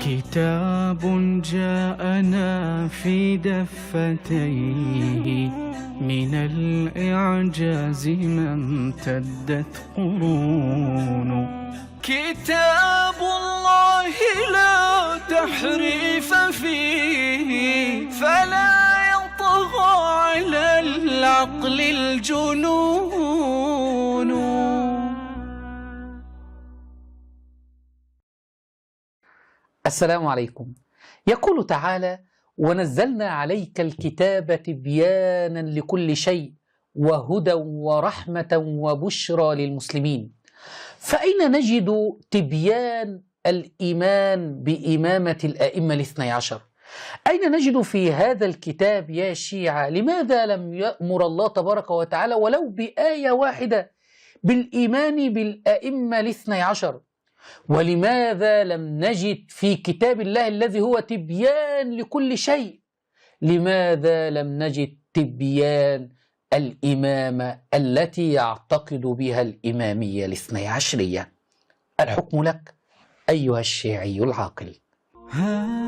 كتاب جاءنا في دفتيه من الإعجاز ما امتدت قرون. كتاب الله لا تحريف فيه فلا يطغى على العقل الجنون. السلام عليكم. يقول تعالى: ونزلنا عليك الكتاب تبيانا لكل شيء وهدى ورحمة وبشرى للمسلمين. فأين نجد تبيان الإيمان بإمامة الأئمة الاثني عشر؟ أين نجد في هذا الكتاب يا شيعة؟ لماذا لم يأمر الله تبارك وتعالى ولو بآية واحدة بالإيمان بالأئمة الاثني عشر؟ ولماذا لم نجد في كتاب الله الذي هو تبيان لكل شيء، لماذا لم نجد تبيان الإمامة التي يعتقد بها الإمامية الاثني عشرية؟ الحكم لك أيها الشيعي العاقل. ها